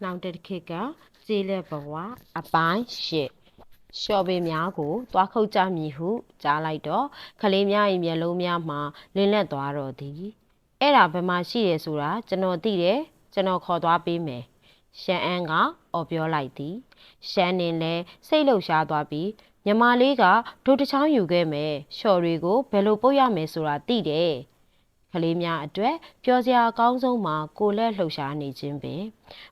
နောက်တစ်ခေတ်ကကျေးလက်ဘဝအပိုင်း၈လျှော်ပေများကိုသွားခုတ်ကြမည်ဟုကြားလိုက်တော့ကလေးများ၏မျက်လုံးများမှာလင်းလက်သွားတော့သည်အဲ့ဒါဘယ်မှာရှိရဲဆိုတာကျွန်တော်သိတယ်ကျွန်တော်ခေါ်သွားပေးမယ်ရှမ်းအန်းကအော်ပြောလိုက်သည်ရှမ်းနင်လည်းစိတ်လှုပ်ရှားသွားပြီးညီမလေးကဒုတစ်ချောင်းယူခဲ့မယ်လျှော်တွေကိုဘယ်လိုပုတ်ရမယ်ဆိုတာသိတယ်ကလေးများအတွက်ပျော်စရာအကောင်းဆုံးမှာကိုလက်လှုပ်ရှားနေခြင်းပင်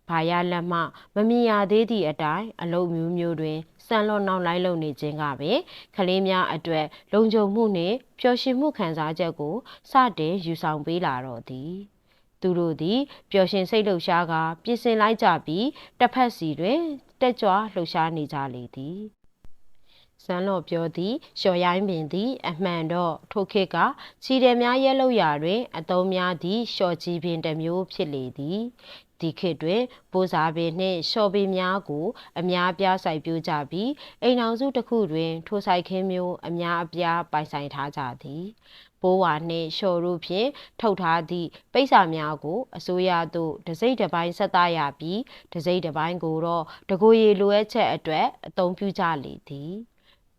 ဘာရလက်မှမမြင်ရသေးသည့်အတိုင်းအလုပ်မျိုးမျိုးတွင်စံလွန်နောက်လိုက်လုံနေခြင်းကပင်ကလေးများအတွက်လုံခြုံမှုနှင့်ပျော်ရွှင်မှုခံစားချက်ကိုစတင်ယူဆောင်ပေးလာတော့သည်သူတို့သည်ပျော်ရွှင်စိတ်လှုပ်ရှားကပြင်ဆင်လိုက်ကြပြီးတစ်ဖက်စီတွင်တက်ကြွလှုပ်ရှားနေကြလေသည်စမ်းလော့ပြောသည်လျှော်ရိုင်းပင်သည်အမှန်တော့ထိုခေတ်ကခြီတယ်များရဲလို့ရာတွင်အသုံးများသည့်လျှော်ကြီးပင်တစ်မျိုးဖြစ်လေသည်ဒီခေတ်တွင်ပိုးစားပင်နှင့်လျှော်ပင်များကိုအများအပြားစိုက်ပျိုးကြပြီးအိမ်အောင်စုတစ်ခုတွင်ထိုစိုက်ခင်းမျိုးအများအပြားပိုင်ဆိုင်ထားကြသည်ပိုးဝါနှင့်လျှော်တို့ဖြင့်ထုတ်ထားသည့်ပိတ်စာများကိုအစိုးရသို့တစ်စိတ်တစ်ပိုင်းဆက်သားရပြီးတစ်စိတ်တစ်ပိုင်းကိုတော့တကိုယ်ရည်လိုအပ်ချက်အတွက်အသုံးပြုကြလေသည်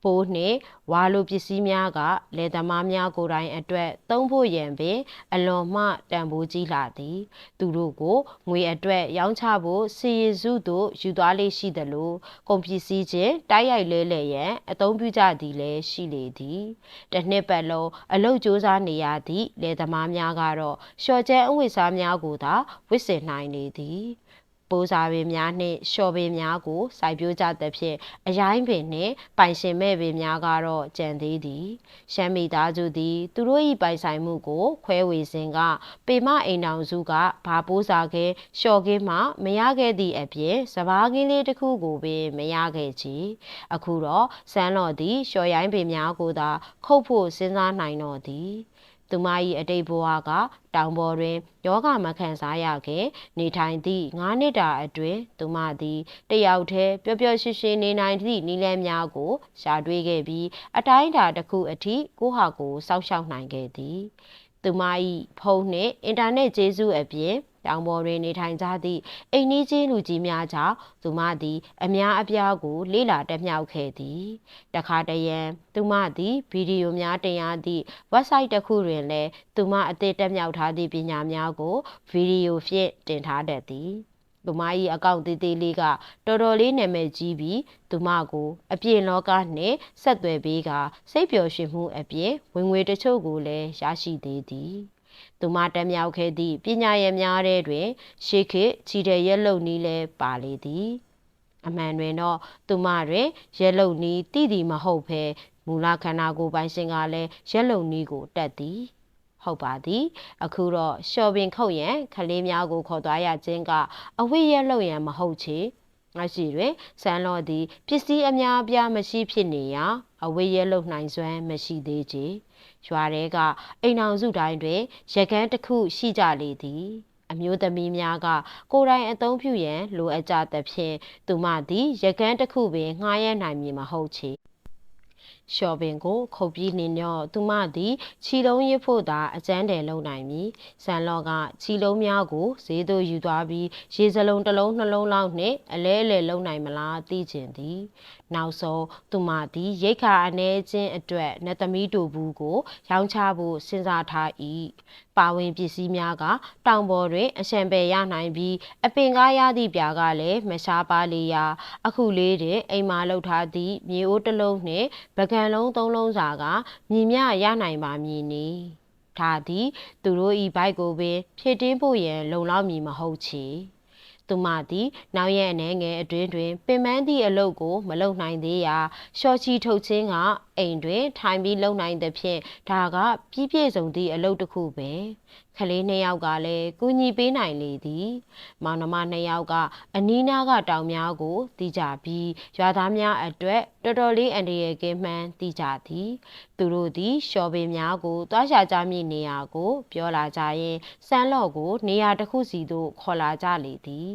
ပိုးနှင့်ဝါလိုပစ္စည်းများကလယ်သမားများကိုယ်တိုင်အတွက်သုံးဖို့ရန်ပင်အလွန်မှတန်ဖိုးကြီးလာသည်သူတို့ကိုငွေအတွက်ရောင်းချဖို့စီရင်စုသို့ယူသွားလေရှိသလိုကုန်ပစ္စည်းချင်းတိုက်ရိုက်လဲလှယ်ရန်အသုံးပြုကြသည်လည်းရှိလေသည်တစ်နှစ်ပတ်လုံးအလုပ်ကြိုးစားနေရသည့်လယ်သမားများကတော့လျှော်ကျဲအဝတ်စားများကိုသာဝတ်ဆင်နိုင်နေသည်ပိုးစားပင်များနှင့်လျှော်ပင်များကိုစိုက်ပျိုးကြသဖြင့်အရိုင်းပင်နှင့်ပိုင်ရှင်မဲ့ပင်များကတော့ကျန်သေးသည်ရှမ်းမိသားစုသည်သူတို့၏ပိုင်ဆိုင်မှုကိုခွဲဝေစဉ်ကပေမအိမ်တော်စုကဘာပိုးစားခဲလျှော်ခင်းမှမရခဲ့သည့်အပြင်စပားကင်းလေးတစ်ခုကိုပင်မရခဲ့ချေအခုတော့စမ်းလော်သည်လျှော်ရိုင်းပင်များကိုသာခုတ်ဖို့စဉ်းစားနိုင်တော့သည်သူမ၏အတိတ်ဘဝကတောင်ပေါ်တွင်ယောဂမခံစားရခဲ့နေထိုင်သည့်9နှစ်တာအတွင်းသူမသည်တယောက်တည်းပျော်ပျော်ရွှင်ရွှင်နေနိုင်သည့်နည်းလမ်းများကိုရှာတွေ့ခဲ့ပြီးအတိုင်းအတာတစ်ခုအထိကိုဟာကိုစောင့်ရှောက်နိုင်ခဲ့သည်သူမ၏ဖုန်းနှင့်အင်တာနက်ကျေးဇူးအပြင်တောင်ပေါ်တွင်နေထိုင်ကြသည့်အိမ်နီးချင်းလူကြီးများကြောင့်သူမသည်အများအပြားကိုလေ့လာတတ်မြောက်ခဲ့သည်တခါတရံသူမသည်ဗီဒီယိုများတင်ရသည့် website တစ်ခုတွင်လည်းသူမအသစ်တက်မြောက်ထားသည့်ပညာများကိုဗီဒီယိုဖြင့်တင်ထားတတ်သည်သူမ၏အကောင့်သေးသေးလေးကတော်တော်လေးနာမည်ကြီးပြီးသူမကိုအပြင်လောကနှင့်ဆက်သွယ်ပေးကစိတ်ပျော်ရွှင်မှုအပြင်ဝင်ငွေတချို့ကိုလည်းရရှိသေးသည်သူမတက်မြောက်ခဲ့သည့်ပညာရည်များထဲတွင်ရှေးခေတ်ခြိတဲ့ရက်လုံနည်းလည်းပါလေသည်အမှန်တွင်တော့သူမတွင်ရက်လုံနည်းတိသည်မဟုတ်ဘဲမူလခန္ဓာကိုယ်ပိုင်ရှင်ကလည်းရက်လုံနည်းကိုတတ်သည်ဟုတ်ပါသည်အခုတော့လျှော်ပင်ခုတ်ရန်ကလေးများကိုခေါ်သွားရခြင်းကအဝိရက်လုံရန်မဟုတ်ချေငါရှိတွင်စမ်းလော်သည်ပစ္စည်းအများအပြားမရှိဖြစ်နေရာအဝိရက်လုံနိုင်စွမ်းမရှိသေးချေရွာတဲကအိမ်အောင်စုတိုင်းတွင်ရကန်းတစ်ခုရှိကြလေသည်အမျိုးသမီးများကကိုယ်တိုင်အသုံးပြုရန်လိုအပ်ကြသဖြင့်သူမသည်ရကန်းတစ်ခုပင်ငှားရမ်းနိုင်မည်မဟုတ်ချေလျှော်ပင်ကိုခုတ်ပြီးနေတော့သူမသည်ခြီလုံးရစ်ဖို့သာအကျန်းတယ်လုံနိုင်မည်စံလော့ကခြီလုံးများကိုဈေးသို့ယူသွားပြီးရေစလုံးတစ်လုံးနှလုံးလောက်နှင့်အလဲအလဲလုံနိုင်မလားသိကျင်သည်နောက်ဆုံးသူမသည်ရိတ်ခါအနေချင်းအတွက်နတ်သမီးတို့ဘူးကိုရောင်းချဖို့စဉ်းစားထား၏ပါဝင်ပစ္စည်းများကတောင်ပေါ်တွင်အရှံပယ်ရနိုင်ပြီးအပင်ကားရသည့်ပြာကလည်းမရှားပါလေရာအခုလေးတွင်အိမ်မာလောက်ထားသည့်မြေအိုးတစ်လုံးနှင့်ပကံလုံး3လုံးစာကမြည်မြရနိုင်ပါမည်နီဒါသည်သူတို့၏ဘိုက်ကိုပင်ဖြည့်တင်းဖို့ရန်လုံလောက်မည်မဟုတ်ချေသူမသည်နောက်ရက်အနေငယ်အတွင်းတွင်ပင်ပန်းသည့်အလုပ်ကိုမလုပ်နိုင်သေးရာရှော့ချီထုတ်ခြင်းကအိမ်တွင်ထိုင်ပြီးလုပ်နိုင်သဖြင့်ဒါကပြည့်ပြည့်စုံသည့်အလုပ်တစ်ခုပင်ခလေး2ယောက်ကလည်းကူညီပေးနိုင်လေသည်မောင်နှမ2ယောက်ကအနီးနားကတောင်များကိုတီးကြပြီးရွာသားများအတွက်တော်တော်လေးအန္တရာယ်ကင်းမှန်းတီးကြသည်သူတို့သည်လျှော်ပင်များကိုတွားရှာကြမည့်နေရာကိုပြောလာကြရင်စမ်းလော့ကိုနေရာတစ်ခုစီသို့ခေါ်လာကြလေသည်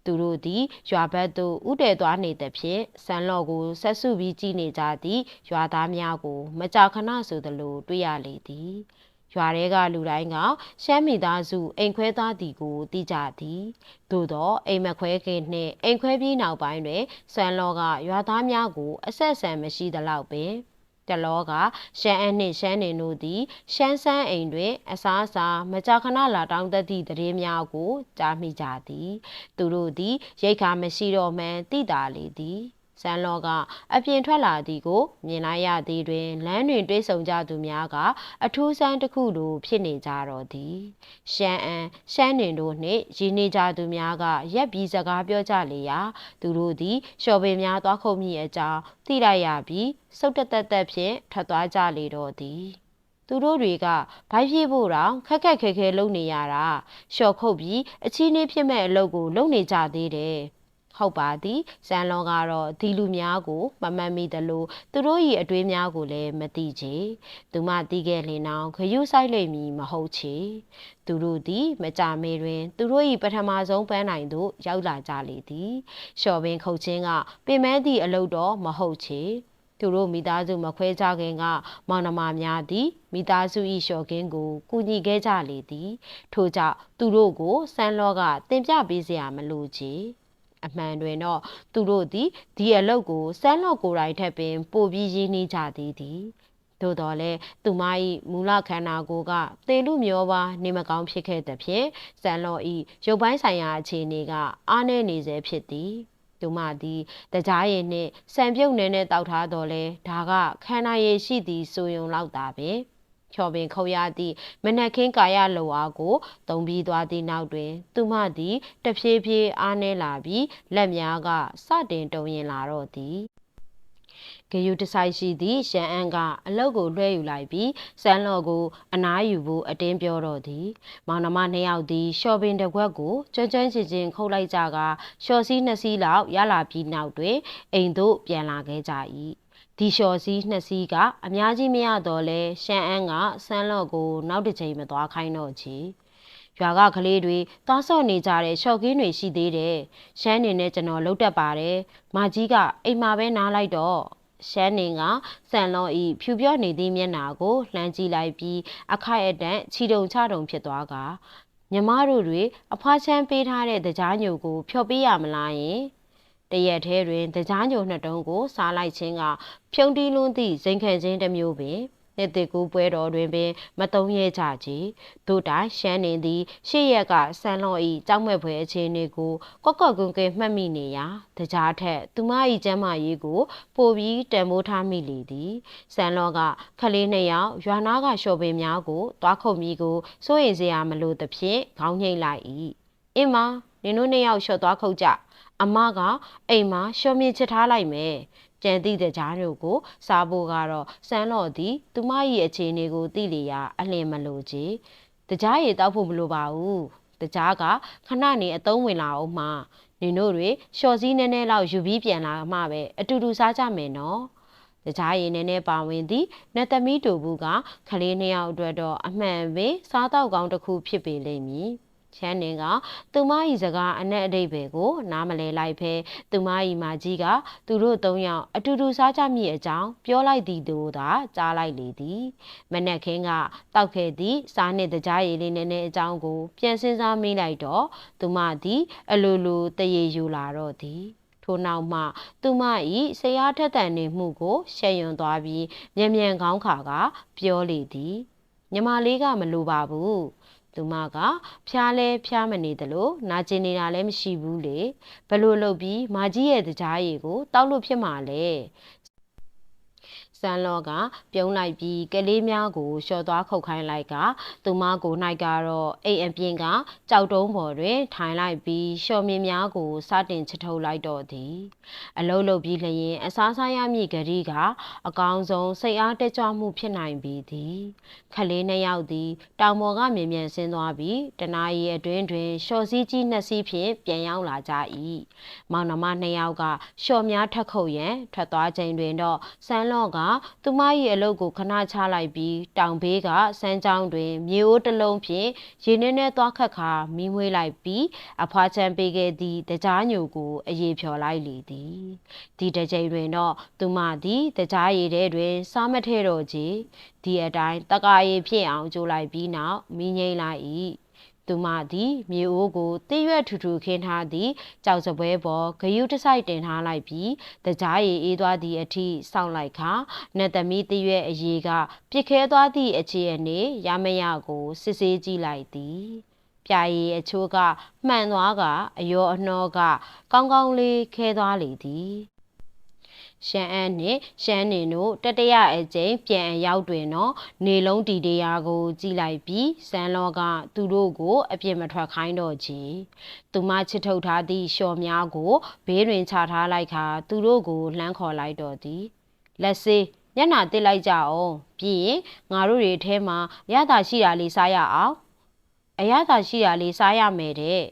သူတို့သည်ရွာဘက်သို့ဥတည်သွားနေသဖြင့်စမ်းလော့ကိုဆက်စုပြီးကြည့်နေကြသည့်ရွာသားများကိုမကြာခဏဆိုသလိုတွေ့ရလေသည် ရွာတွေကလူတိုင်းကရှမ်းမိသားစုအိမ်ခွဲသားသည်ကိုသိကြသည်သို့သောအိမ်မခွဲခင်နှင့်အိမ်ခွဲပြီးနောက်ပိုင်းတွင်ဆန်လောကရွာသားများကိုအဆက်အဆံမရှိသလောက်ပင်တလောကရှမ်းအနှင့်ရှမ်းနေတို့သည်ရှမ်းဆန်းအိမ်တွင်အစားအစာမကြာခဏလာတောင်းတသည့်သတင်းများကိုကြားမိကြသည်သူတို့သည်ရိတ်ခါမရှိတော့မှန်းသိတာလေသည်ဆန်လောကအပြင်ထွက်လာသည်ကိုမြင်လိုက်ရသည်တွင်လမ်းတွင်တွေ့ဆုံကြသူများကအထူးဆန်းတစ်ခုလိုဖြစ်နေကြတော့သည်ရှမ်းအန်ရှမ်းနေတို့နှင့်ရင်းနေကြသူများကရက်ပြီးစကားပြောကြလေရာသူတို့သည်လျှော်ပင်များသွားခုတ်မိအကြောင်းသိလိုက်ရပြီးစုတ်တက်ဖြင့်ထွက်သွားကြလေတော့သည်သူတို့တွေကဘိုက်ပြေးဖို့တောင်ခက်ခဲလုပ်နေရတာလျှော်ခုတ်ပြီးအချီးနှီးဖြစ်မဲ့အလုပ်ကိုလုပ်နေကြသေးတယ်ဟုတ်ပါသည်ဇန်လွန်ကတော့ဒီလူများကိုမမှန်မိသလိုသူတို့၏အတွေးများကိုလည်းမသိချေသူမသိခဲ့လင်အောင်ခရုဆိုင်လိမ့်မည်မဟုတ်ချေသူတို့သည်မကြမေတွင်သူတို့၏ပထမဆုံးပန်းနိုင်သို့ရောက်လာကြလေသည်လျှော်ပင်ခုတ်ခြင်းကပင်မဲသည့်အလုပ်တော့မဟုတ်ချေသူတို့မိသားစုမခွဲကြခင်ကမောင်နှမများသည်မိသားစု၏လျှော်ကင်းကိုကူညီခဲ့ကြလေသည်ထို့ကြောင့်သူတို့ကိုဆန်းလောကတင်ပြပေးเสียမလိုချေအမှန်တွင်တော့သူတို့သည်ဒီအလုပ်ကိုဆန်းလော့ကိုယ်တိုင်ထက်ပင်ပိုပြီးရင်းနှီးကြသည်သို့တော်လည်းသူမ၏မူလခန္ဓာကိုယ်ကသေလူမျောပါနေမကောင်းဖြစ်ခဲ့သည်ဖြင့်ဆန်းလော့၏ရုပ်ပိုင်းဆိုင်ရာအခြေအနေကအားနည်းနေစေဖြစ်သည်သူမသည်တကြားရည်နှင့်ဆံပြုတ်နေနဲ့တောက်ထားတော်လဲဒါကခန္ဓာရည်ရှိသည်ဆိုယုံလောက်တာပင်ချော်ပင်ခုတ်ရသည့်မနက်ခင်းကာယလောအားကိုတုံပြီးသွားသည့်နောက်တွင်သူမသည်တဖြည်းဖြည်းအားနည်းလာပြီးလက်များကစတင်တုံရင်လာတော့သည်ဂယုတဆိုင်ရှိသည့်ရှမ်းအန်းကအလုတ်ကိုလွှဲယူလိုက်ပြီးစန်းလော်ကိုအနားယူဖို့အတင်းပြောတော့သည်မောင်နှမနှစ်ယောက်သည်ရှော့ပင်တစ်ခွက်ကိုကျွမ်းချင်းခုတ်လိုက်ကြကရှော့စီးနှစ်စီးလောက်ရလာပြီးနောက်တွင်အိမ်သို့ပြန်လာခဲ့ကြ၏ဒီလျှော်စီးနှစ်စီးကအများကြီးမရတော့လဲရှမ်းအန်းကဆန်းလော့ကိုနောက်တစ်ချိန်မသွားခိုင်းတော့ချေရွာကကလေးတွေသွားဆော့နေကြတဲ့ရှော့ကင်းတွေရှိသေးတယ်ရှမ်းနေနဲ့ကျွန်တော်လှုပ်တတ်ပါတယ်မကြီးကအိမ်မှာပဲနားလိုက်တော့ရှမ်းနေကဆန်လောဤဖြူပြော့နေသည့်မျက်နှာကိုလှမ်းကြည့်လိုက်ပြီးအခိုက်အတန့်ချီတုံချတုံဖြစ်သွားကညီမတို့တွေအဖွားချမ်းပေးထားတဲ့တကြားညိုကိုဖျော်ပေးရမလားယင်တရက်ထဲတွင်တကြားညိုနှစ်တုံးကိုစားလိုက်ခြင်းကဖြုံတီးလွန်းသည့်စိန်ခံခြင်းတစ်မျိုးပင်နှစ်တကူပွဲတော်တွင်ပင်မတုံးရဲကြကြတို့တိုင်ရှမ်းနေသည်ရှေ့ရက်ကဆန်လော့ဤကြောက်မဲ့ဖွယ်အခြေအနေကိုကွက်ကွင်းမှတ်မိနေရာတကြားထက်သူမ၏ကျမ်းမာရေးကိုပိုပြီးတန်ဖိုးထားမိလေသည်ဆန်လော့ကခလေးနှစ်ယောက်ရွာနာကလျှော်ပင်များကိုတွားခုတ်မိကိုစိုးရိမ်စရာမလိုသဖြင့်ခေါင်းငိတ်လိုက်၏အင်းမနင်တို့နှစ်ယောက်လျှော့သွားခုတ်ကြအမကအိမ်မှာလျှော်မြင့်ချထားလိုက်မယ်ကြံသည့်တကြားတို့ကိုစားဖို့ကတော့စမ်းလော့သည်သူမ၏အခြေအနေကိုသိလျာအလင်းမလိုချေတကြားရည်တောက်ဖို့မလိုပါဘူးတကြားကခဏနေအသုံးဝင်လာအောင်မှနင်တို့တွေလျှော်စည်းနည်းနည်းလောက်ယူပြီးပြန်လာမှပဲအတူတူစားကြမယ်နော်တကြားရည်နည်းနည်းပါဝင်သည်နတ်သမီးတူဘူးကခလေးနှစ်ယောက်အတွက်တော့အမှန်ပဲစားတော့ကောင်းတစ်ခုဖြစ်ပေလိမ့်မည်ချမ်းနေကသူမ၏စကားအနက်အဓိပ္ပာယ်ကိုနားမလဲလိုက်ဖဲသူမ၏မာကြီးကသူတို့သုံးယောက်အတူတူစားကြမိအကြောင်းပြောလိုက်သည်တို့သာကြားလိုက်လေသည်မနက်ခင်းကတောက်ခဲ့သည့်စားနှင့်တကြားရည်လေးနည်းနည်းအကြောင်းကိုပြန်စဉ်းစားမိလိုက်တော့သူမသည်အလိုလိုတရေယူလာတော့သည်ထို့နောက်မှသူမ၏ဆရာထက်သန်နေမှုကိုရှက်ရွံသွားပြီးမြန်ကောင်းခါကပြောလေသည်ညီမလေးကမလိုပါဘူးသူမကဖျားလဲဖျားမနေသလိုနာကျင်နေတာလည်းမရှိဘူးလေဘလို့လုပ်ပြီးမာကြီးရဲ့တကြားရည်ကိုတောက်လို့ဖြစ်မှာလဲဆန်လောကပြုံးလိုက်ပြီးကလေးများကိုလျှော်သွားခုတ်ခိုင်းလိုက်ကသူမကို၌ကတော့အိမ်အပြင်ကကြောက်တုံးပေါ်တွင်ထိုင်လိုက်ပြီးလျှော်မြင်များကိုစတင်ချထုတ်လိုက်တော့သည်အလုံးလုံးပြီးလျင်အစားစားရမည့်ဂရီကအကောင်းဆုံးစိတ်အားတက်ကြွမှုဖြစ်နိုင်ပြီသည်ခလေးနှစ်ယောက်သည်တောင်ပေါ်ကမြန်ဆင်းသွားပြီးတနာရီအတွင်းတွင်လျှော်စည်းကြီးနှစ်စီးဖြင့်ပြန်ရောက်လာကြ၏မောင်နှမနှစ်ယောက်ကလျှော်များထက်ခုတ်ရန်ထွက်သွားချိန်တွင်တော့ဆန်လော့က သူမ၏အလုပ်ကိုခဏချလိုက်ပြီးတောင်ဘေးကစမ်းချောင်းတွင်မြေအိုးတစ်လုံးဖြင့်ရေနည်းနည်းသွားခတ်ခါမီးမွေးလိုက်ပြီးအဖွားချမ်းပေးခဲ့သည့်တကြားညိုကိုအရေဖြော်လိုက်လေသည်ဒီတစ်ကြိမ်တွင်တော့သူမသည်တကြားရည်ထဲတွင်စားမထဲတော့ချေဒီအတိုင်းတကာရည်ဖြစ်အောင်ကျိုးလိုက်ပြီးနောက်မီးငိမ့်လိုက်၏သူမသည်မြေအိုးကိုတိရွက်ထူထူခင်းထားသည့်ကြောက်စပွဲပေါ်ဂယုတစိုက်တင်ထားလိုက်ပြီးတကြားရည်အေးသွားသည့်အထိစောင့်လိုက်ခါနတ်သမီးတိရွက်အရေကပြစ်ခဲသွားသည့်အခြေအနေရမရကိုစစ်ဆေးကြည့်လိုက်သည်ပြာရည်အချိုးကမှန်သွားကအယောအနှောကကောင်းကောင်းလေးခဲသွားလေသည်ရှမ်းအန်းနှင့်ရှမ်းနေတို့တတရအကျိန်ပြန်အရောက်တွင်တော့နေလုံးတီတရားကိုကြည့်လိုက်ပြီးစမ်းလောကသူတို့ကိုအပြစ်မထွက်ခိုင်းတော့ချေသူမချစ်ထုတ်ထားသည့်လျှော်များကိုဘေးတွင်ချထားလိုက်ခါသူတို့ကိုလှမ်းခေါ်လိုက်တော့သည်လက်စေးမျက်နှာတစ်လိုက်ကြအောင်ပြီးရင်ငါတို့တွေထဲမှာရတာရှိတာလေးစားရအောင်အရသာရှိတာလေးစားရမယ်တဲ့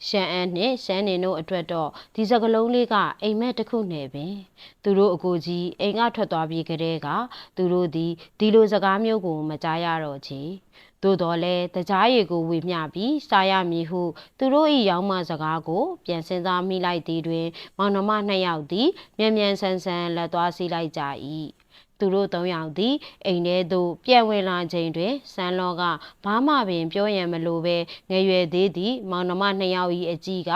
ရှမ်းအန်းနှင့်ရှမ်းနေတို့အတွက်တော့ဒီစကလုံးလေးကအိမ်မက်တစ်ခုနဲ့ပင်သူတို့အကိုကြီးအိမ်ကထွက်သွားပြီးကတည်းကသူတို့သည်ဒီလိုစကားမျိုးကိုမကြားရတော့ချေသို့တော်လဲတကြားရည်ကိုဝေမျှပြီးစားရမည်ဟုသူတို့၏ရောင်းမစကားကိုပြန်စဉ်းစားမိလိုက်သည်တွင်မောင်နှမနှစ်ယောက်သည်မြန်မြန်ဆန်ဆန်လက်သွားစီးလိုက်ကြ၏သူတို့သုံးယောက်သည်အိမ်ထဲသို့ပြန်ဝင်လာချိန်တွင်စမ်းလောကဘာမှပင်ပြောရန်မလိုဘဲငယ်ရွယ်သေးသည့်မောင်နှမနှစ်ယောက်၏အကြီးက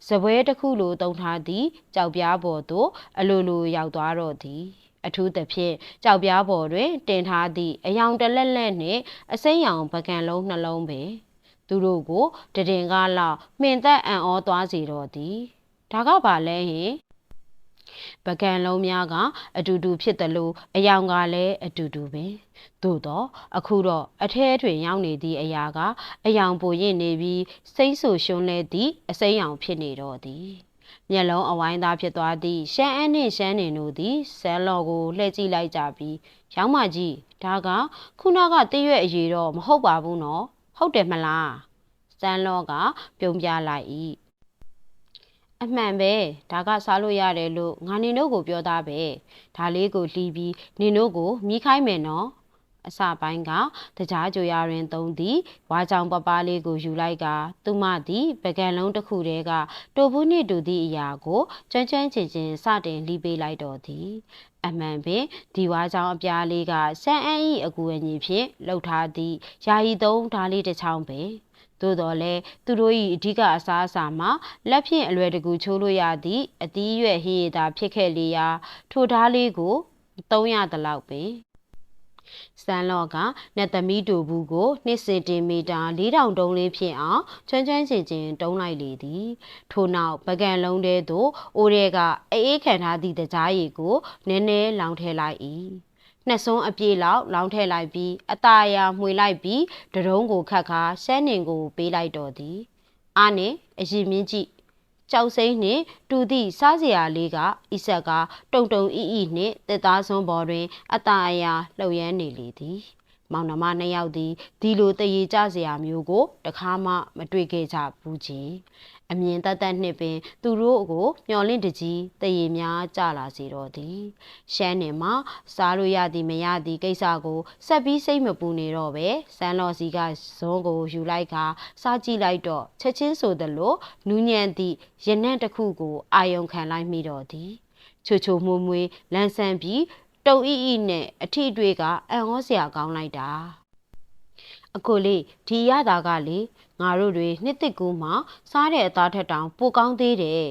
စပွဲတစ်ခုလိုတုံထားသည့်ကြောက်ပြားပေါ်သို့အလိုလိုရောက်သွားတော့သည်အထူးသဖြင့်ကြောက်ပြားပေါ်တွင်တင်ထားသည့်အယောင်တလက်လက်နှင့်အစိမ်းရောင်ပကံလုံးနှလုံးပင်သူတို့ကိုတည်ကားလောက်မှင်သက်အံ့ဩသွားစေတော့သည်ဒါကပါလဲဟင်ပကံလုံးများကအတူတူဖြစ်တယ်လို့အယောင်ကလည်းအတူတူပင်သို့တော့အခုတော့အထဲတွင်ရောက်နေသည့်အရာကအယောင်ပိုရင့်နေပြီးစိတ်ဆူရှုံးလဲသည့်အစိမ်းရောင်ဖြစ်နေတော့သည်မျက်လုံးအဝိုင်းသားဖြစ်သွားသည့်ရှမ်းအန်းနှင့်ရှမ်းနေတို့သည်ဆန်းလော်ကိုလှည့်ကြည့်လိုက်ကြပြီးရောင်းမကြီးဒါကခုနကတရွက်အရေးတော့မဟုတ်ပါဘူးနော်ဟုတ်တယ်မလားဆန်းလော်ကပြုံးပြလိုက်၏အမှန်ပဲဒါကစားလို့ရတယ်လို့ငါနင်တို့ကိုပြောသားပဲဒါလေးကိုလှီးပြီးနင်တို့ကိုမြည်ခိုင်းမယ်နော်အစပိုင်းကတကြားကြိုရတွင်သုံးသည်ဝါကြောင်ပပလေးကိုယူလိုက်ကသူမသည်ပကံလုံးတစ်ခုတည်းကတိုဘူးနှင့်တူသည့်အရာကိုကျွမ်းကျွမ်းကျင်ကျင်စတင်လှီးပေးလိုက်တော်သည်အမှန်ပင်ဒီဝါကြောင်အပြားလေးကဆန်းအန်း၏အကူအညီဖြင့်လှုပ်ထားသည့်ယာယီသုံးဓာလေးတစ်ချောင်းပင်သို့တော်လဲသူတို့၏အဓိကအစားအစာမှာလက်ဖြင့်အလွယ်တကူချိုးလို့ရသည့်အသီးရွက်ဟေးရတာဖြစ်ခဲ့လေရာထိုဓားလေးကိုသုံးရသလောက်ပင်စမ်းလော့ကနတ်သမီးတူဘူးကို2စင်တီမီတာ4000တုံးလေးဖြစ်အောင်ချွန်းချွန်းချင်ချင်တုံးလိုက်လေသည်ထို့နောက်ပကံလုံးထဲသို့အိုးထဲကအေးခံထားသည့်တကြားရည်ကိုနည်းနည်းလောင်ထည့်လိုက်၏နှစ်စွန်းအပြည့်လောက်လောင်းထည့်လိုက်ပြီးအตาအရာမှွေလိုက်ပြီးတရုံးကိုခတ်ခါရှမ်းနင်ကိုပေးလိုက်တော်သည်အားနှင့်အရင်မြင့်ကြည့်ကြောက်စိမ့်နှင့်တူသည့်စားစရာလေးကဤဆက်ကတုံတုံအီအီနှင့်တစ်သားစွန်းပေါ်တွင်အตาအရာလှုပ်ရမ်းနေလေသည်မောင်နှမနှစ်ယောက်သည်ဒီလိုတရေကြစရာမျိုးကိုတခါမှမတွေ့ခဲ့ကြဘူးကြီးအမြင်တတ်နှင့်ပင်သူတို့ကိုမျော်လင့်တကြီးတရေများကြလာစေတော့သည်ရှမ်းနေမှာစားလို့ရသည်မရသည်ကိစ္စကိုဆက်ပြီးစိတ်မပူနေတော့ပဲစမ်းလော်စီကဇွန်းကိုယူလိုက်ကစားကြည့်လိုက်တော့ချက်ချင်းဆိုသလိုနူးညံ့သည့်ရနံ့တစ်ခုကိုအာယုံခံလိုက်မိတော့သည်ချိုချိုမွေးမွေးလန်းဆန်းပြီးတုံအီအီနဲ့အထီအတွေ့ကအံ့ဩစရာကောင်းလိုက်တာအကိုလေးဒီရတာကလေငါတို့တွေနှစ်တစ်ကူးမှစားတဲ့အသားထက်တောင်ပိုကောင်းသေးတယ်